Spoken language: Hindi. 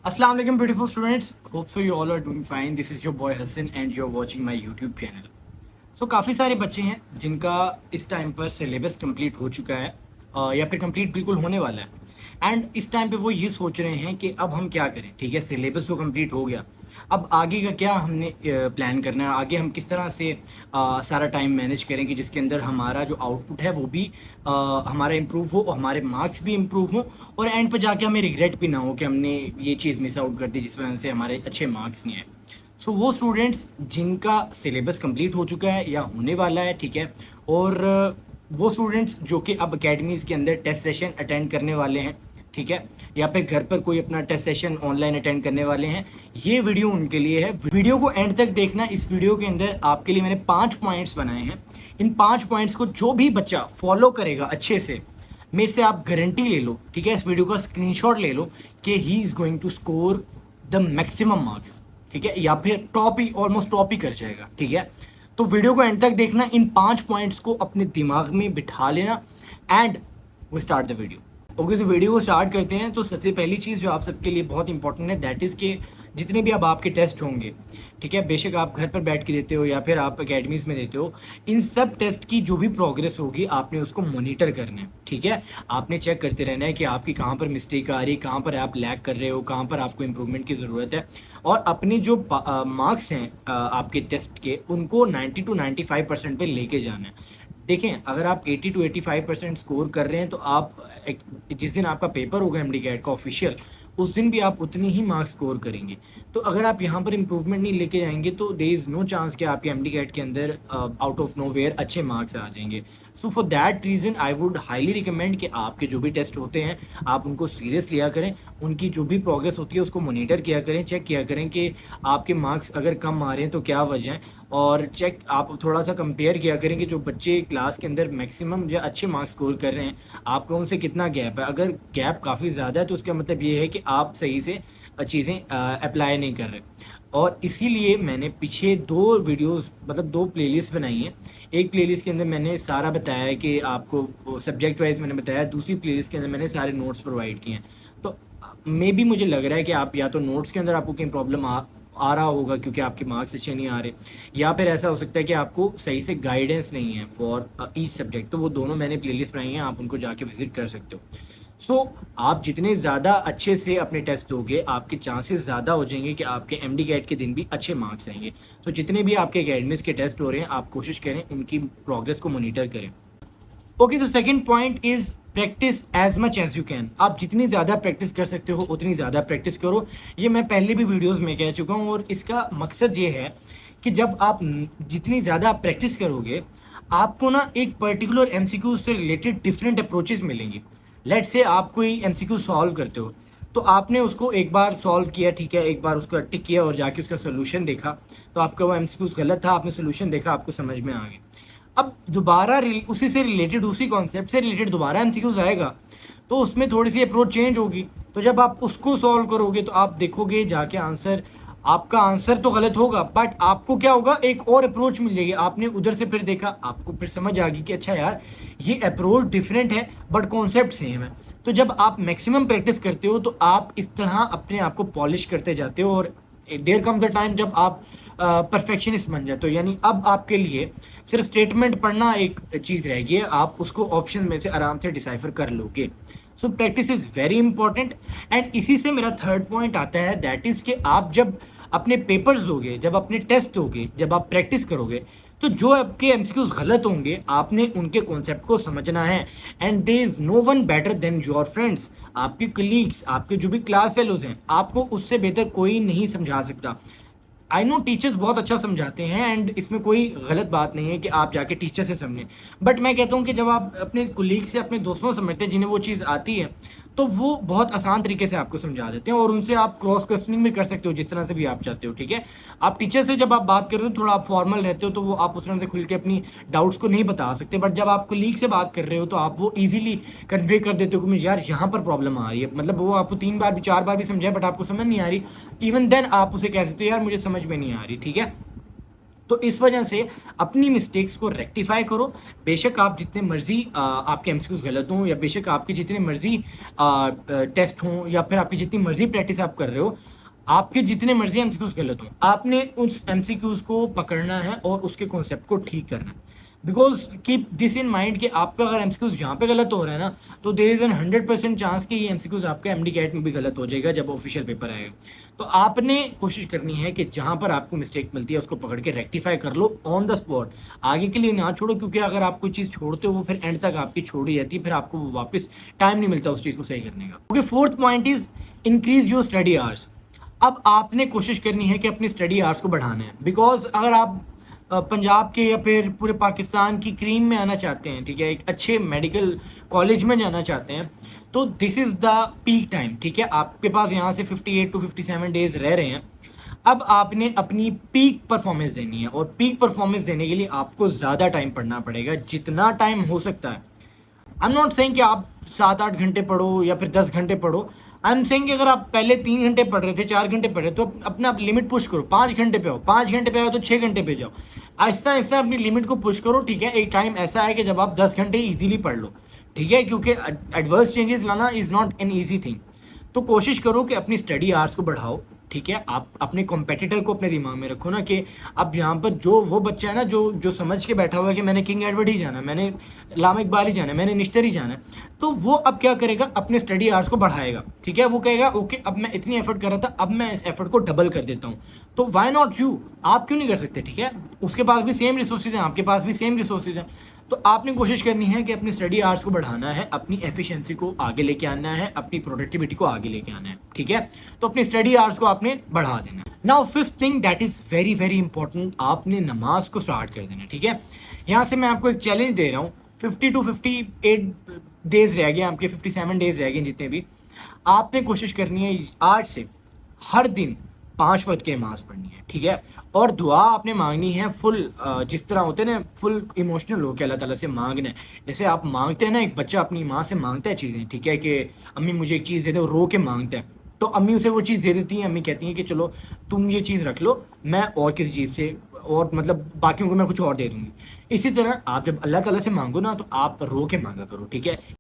Assalamu alaikum beautiful students. Hope so you all are doing fine. This is your boy Hassan and you're watching my YouTube channel. So काफ़ी सारे बच्चे हैं जिनका इस टाइम पर सिलेबस कंप्लीट हो चुका है या फिर कंप्लीट बिल्कुल होने वाला है एंड इस टाइम पे वो ये सोच रहे हैं कि अब हम क्या करें। ठीक है, सिलेबस तो कंप्लीट हो गया, अब आगे का क्या हमने प्लान करना है, आगे हम किस तरह से सारा टाइम मैनेज करें कि जिसके अंदर हमारा जो आउटपुट है वो भी हमारा इम्प्रूव हो और हमारे मार्क्स भी इम्प्रूव हों और एंड पर जाके हमें रिग्रेट भी ना हो कि हमने ये चीज़ मिस आउट कर दी जिस वजह से हमारे अच्छे मार्क्स नहीं आए। सो वो स्टूडेंट्स जिनका सिलेबस कंप्लीट हो चुका है या होने वाला है, ठीक है, और वो स्टूडेंट्स जो कि अब अकेडमीज़ के अंदर टेस्ट सेशन अटेंड करने वाले हैं, ठीक है, या फिर घर पर कोई अपना टेस्ट सेशन ऑनलाइन अटेंड करने वाले हैं, ये वीडियो उनके लिए है। वीडियो को एंड तक देखना। इस वीडियो के अंदर आपके लिए मैंने 5 पॉइंट्स बनाए हैं। इन 5 पॉइंट्स को जो भी बच्चा फॉलो करेगा अच्छे से, मेरे से आप गारंटी ले लो, ठीक है, इस वीडियो का स्क्रीनशॉट ले लो कि he is going to score the maximum marks, ठीक है, या फिर टॉप ही ऑलमोस्ट टॉप ही कर जाएगा। ठीक है, तो वीडियो को एंड तक देखना, इन 5 पॉइंट्स को अपने दिमाग में बिठा लेना एंड वो स्टार्ट द वीडियो। ओके, तो वीडियो को स्टार्ट करते हैं। तो सबसे पहली चीज़ जो आप सबके लिए बहुत इंपॉर्टेंट है दैट इज़ कि जितने भी अब आपके टेस्ट होंगे, ठीक है, बेशक आप घर पर बैठ के देते हो या फिर आप अकेडमीज़ में देते हो, इन सब टेस्ट की जो भी प्रोग्रेस होगी आपने उसको मॉनिटर करना है। ठीक है, आपने चेक करते रहना है कि आपकी कहाँ पर मिस्टेक आ रही है, कहाँ पर आप लैग कर रहे हो, कहाँ पर आपको इम्प्रूवमेंट की ज़रूरत है, और अपने जो मार्क्स हैं आपके टेस्ट के उनको 90 to 95% पे लेके जाना है। देखें, अगर आप 80 to 85% स्कोर कर रहे हैं तो आप जिस दिन आपका पेपर होगा एमडी कैट का ऑफिशियल, उस दिन भी आप उतनी ही मार्क्स स्कोर करेंगे। तो अगर आप यहाँ पर इम्प्रूवमेंट नहीं लेके जाएंगे तो देयर इज़ नो चांस कि आपके एमडी कैट के अंदर आउट ऑफ नो वेयर अच्छे मार्क्स आ जाएंगे। So for that reason I would highly recommend कि आपके जो भी टेस्ट होते हैं आप उनको सीरियस लिया करें, उनकी जो भी प्रोग्रेस होती है उसको मॉनिटर किया करें, चेक किया करें कि आपके मार्क्स अगर कम आ रहे हैं तो क्या वजह है, और चेक आप थोड़ा सा कंपेयर किया करें कि जो बच्चे क्लास के अंदर मैक्सिमम या अच्छे मार्क्स स्कोर कर रहे हैं आपको उनसे कितना गैप है। अगर गैप काफ़ी ज़्यादा है तो उसका मतलब ये है कि आप सही से चीज़ें अप्लाई नहीं कर रहे, और इसीलिए मैंने पीछे 2 वीडियोस मतलब 2 प्लेलिस्ट बनाई हैं। एक प्लेलिस्ट के अंदर मैंने सारा बताया है कि आपको सब्जेक्ट वाइज मैंने बताया, दूसरी प्लेलिस्ट के अंदर मैंने सारे नोट्स प्रोवाइड किए हैं। तो मे बी मुझे लग रहा है कि आप या तो नोट्स के अंदर आपको कहीं प्रॉब्लम आ रहा होगा क्योंकि आपके मार्क्स अच्छे नहीं आ रहे, या फिर ऐसा हो सकता है कि आपको सही से गाइडेंस नहीं है फॉर ईच सब्जेक्ट। तो वो दोनों मैंने प्लेलिस्ट बनाई हैं, आप उनको जाके विजिट कर सकते हो। सो आप जितने ज़्यादा अच्छे से अपने टेस्ट दोगे आपके चांसेस ज़्यादा हो जाएंगे कि आपके एमडी कैट के दिन भी अच्छे मार्क्स आएंगे। तो जितने भी आपके अकेडमीज़ के टेस्ट हो रहे हैं आप कोशिश करें उनकी प्रोग्रेस को मॉनिटर करें। Okay, so second point is practice as much as you can. आप जितनी ज़्यादा प्रैक्टिस कर सकते हो उतनी ज़्यादा प्रैक्टिस करो। ये मैं पहले भी वीडियोस में कह चुका हूँ और इसका मकसद ये है कि जब आप जितनी ज़्यादा आप प्रैक्टिस करोगे आपको ना एक पर्टिकुलर एमसीक्यू से रिलेटेड डिफरेंट अप्रोचेस मिलेंगी। लेट से आप कोई एमसीक्यू सॉल्व करते हो तो आपने उसको एक बार सॉल्व किया, ठीक है, एक बार उसको टिक किया और जाके उसका सोल्यूशन देखा, तो आपका वो एमसीक्यूज गलत था, आपने सोल्यूशन देखा, आपको समझ में आ गया। अब दोबारा उसी से रिलेटेड उसी कॉन्सेप्ट से रिलेटेड दोबारा एमसीक्यूज आएगा तो उसमें थोड़ी सी अप्रोच चेंज होगी। तो जब आप उसको सॉल्व करोगे तो आप देखोगे जाके आंसर, आपका आंसर तो गलत होगा बट आपको क्या होगा, एक और अप्रोच मिल जाएगी। आपने उधर से फिर देखा, आपको फिर समझ आ गई कि अच्छा यार ये अप्रोच डिफरेंट है बट कॉन्सेप्ट सेम है। तो जब आप मैक्सिमम प्रैक्टिस करते हो तो आप इस तरह अपने आप को पॉलिश करते जाते हो और देयर कम्स अ टाइम जब आप परफेक्शनिस्ट बन जाते हो। यानी अब आपके लिए सिर्फ स्टेटमेंट पढ़ना एक चीज़ रहेगी है, आप उसको ऑप्शन में से आराम से डिसाइफर कर लोगे। So practice is very important and इसी से मेरा थर्ड पॉइंट आता है दैट इज़ कि आप जब अपने पेपर्स दोगे, जब अपने टेस्ट दोगे, जब आप प्रैक्टिस करोगे तो जो आपके एमसीक्यूज गलत होंगे आपने उनके कॉन्सेप्ट को समझना है। And there is no one better than your friends. आपके कलीग्स, आपके जो भी क्लास फेलोज हैं, आपको उससे बेहतर कोई नहीं समझा सकता। आई नो टीचर्स बहुत अच्छा समझाते हैं एंड इसमें कोई गलत बात नहीं है कि आप जाके टीचर से समझें, बट मैं कहता हूँ कि जब आप अपने कुलीग से, अपने दोस्तों से समझते हैं जिन्हें वो चीज़ आती है, तो वो बहुत आसान तरीके से आपको समझा देते हैं और उनसे आप क्रॉस क्वेश्चनिंग भी कर सकते हो जिस तरह से भी आप चाहते हो। ठीक है, आप टीचर से जब आप बात कर रहे हो थोड़ा आप फॉर्मल रहते हो तो वो आप उस तरह से खुल के अपनी डाउट्स को नहीं बता सकते, बट जब आप कुलीग से बात कर रहे हो तो आप वो ईजिली कन्वे कर देते हो कि मुझे यार यहाँ पर प्रॉब्लम आ रही है, मतलब वो आपको 3 बार भी 4 बार भी समझाए बट आपको समझ नहीं आ रही, इवन देन आप उसे कह सकते हो यार मुझे समझ में नहीं आ रही। ठीक है, तो इस वजह से अपनी मिस्टेक्स को रेक्टिफाई करो। बेशक आप जितने मर्जी आपके एमसीक्यूज गलत हों, या बेशक आपके जितने मर्जी टेस्ट हों, या फिर आपकी जितनी मर्जी प्रैक्टिस आप कर रहे हो, आपके जितने मर्जी एमसीक्यूज गलत हों, आपने उस एमसीक्यूज को पकड़ना है और उसके कॉन्सेप्ट को ठीक करना है। Because keep this in mind कि आपका अगर एमसीक्यूज यहाँ पे गलत हो रहा है ना, तो देर इज़ एन 100% चांस कि ये एमसीक्यूज आपका एमडी कैट में भी गलत हो जाएगा जब ऑफिशियल पेपर आएगा। तो आपने कोशिश करनी है कि जहाँ पर आपको मिस्टेक मिलती है उसको पकड़ के रेक्टिफाई कर लो ऑन द स्पॉट, आगे के लिए ना छोड़ो, क्योंकि अगर आप कोई चीज़ छोड़ते हो वो फिर एंड तक आपकी छोड़ी जाती है, फिर आपको वापस टाइम नहीं मिलता उस चीज़ को सही करने का। Okay, fourth point is increase your study hours. अब आपने कोशिश करनी है कि अपनी स्टडी आवर्स को बढ़ाना है, बिकॉज अगर आप पंजाब के या फिर पूरे पाकिस्तान की क्रीम में आना चाहते हैं, ठीक है, एक अच्छे मेडिकल कॉलेज में जाना चाहते हैं, तो this is the peak time, ठीक है। आपके पास यहाँ से 58 टू 57 डेज रह रहे हैं। अब आपने अपनी पीक परफॉर्मेंस देनी है, और पीक परफॉर्मेंस देने के लिए आपको ज़्यादा टाइम पढ़ना पड़ेगा, जितना टाइम हो सकता है। आई एम नॉट सेइंग कि आप 7-8 घंटे पढ़ो या फिर 10 घंटे पढ़ो। आई एम सेइंग कि अगर आप पहले 3 घंटे पढ़ रहे थे, 4 घंटे पढ़ रहे थे, तो अपना लिमिट पुश करो, 5 घंटे पे आओ, 5 घंटे पे आओ तो 6 घंटे पे जाओ। आहिस्ता आहिस्ता अपनी लिमिट को पुश करो, ठीक है। एक टाइम ऐसा है कि जब आप 10 घंटे ईजिली पढ़ लो, ठीक है, क्योंकि एडवर्स चेंजेस लाना is not an easy thing. तो कोशिश करो कि अपनी स्टडी आवर्स को बढ़ाओ, ठीक है। आप अपने कॉम्पिटिटर को अपने दिमाग में रखो ना, कि अब यहाँ पर जो वो बच्चा है ना जो जो समझ के बैठा हुआ है कि मैंने किंग एडवर्ड ही जाना है, मैंने लामा इकबाल ही जाना है, मैंने निश्तर ही जाना है, तो वो अब क्या करेगा, अपने स्टडी आवर्स को बढ़ाएगा, ठीक है। वो कहेगा ओके, अब मैं इतनी एफर्ट कर रहा था, अब मैं इस एफर्ट को डबल कर देता हूँ। तो वाई नॉट यू, आप क्यों नहीं कर सकते, ठीक है। उसके पास भी सेम रिसोर्सेज हैं, आपके पास भी सेम रिसोर्सेज हैं। तो आपने कोशिश करनी है कि अपनी स्टडी आवर्स को बढ़ाना है, अपनी एफिशिएंसी को आगे लेके आना है, अपनी प्रोडक्टिविटी को आगे लेके आना है, ठीक है। तो अपनी स्टडी आवर्स को आपने बढ़ा देना है। Now fifth thing that is very very important, आपने नमाज को स्टार्ट कर देना है, ठीक है। यहाँ से मैं आपको एक चैलेंज दे रहा हूँ, 50 टू 58 डेज रह गए, आपके 57 डेज रह गए जितने भी, आपने कोशिश करनी है आज से हर दिन 5 वक्त की नमाज पढ़नी है, ठीक है। और दुआ आपने मांगनी है फुल, जिस तरह होते हैं ना, फुल इमोशनल होकर अल्लाह ताला से मांगना है। जैसे आप मांगते हैं ना, एक बच्चा अपनी माँ से मांगता है चीज़ें, ठीक है, कि अम्मी मुझे एक चीज़ दे दो, रो के मांगता है, तो अम्मी उसे वो चीज़ दे देती हैं। अम्मी कहती हैं कि चलो तुम ये चीज़ रख लो, मैं और किसी चीज़ से, और मतलब बाकियों को मैं कुछ और दे दूँगी। इसी तरह आप जब अल्लाह ताला से मांगो ना, तो आप रो के मांगा करो, ठीक है।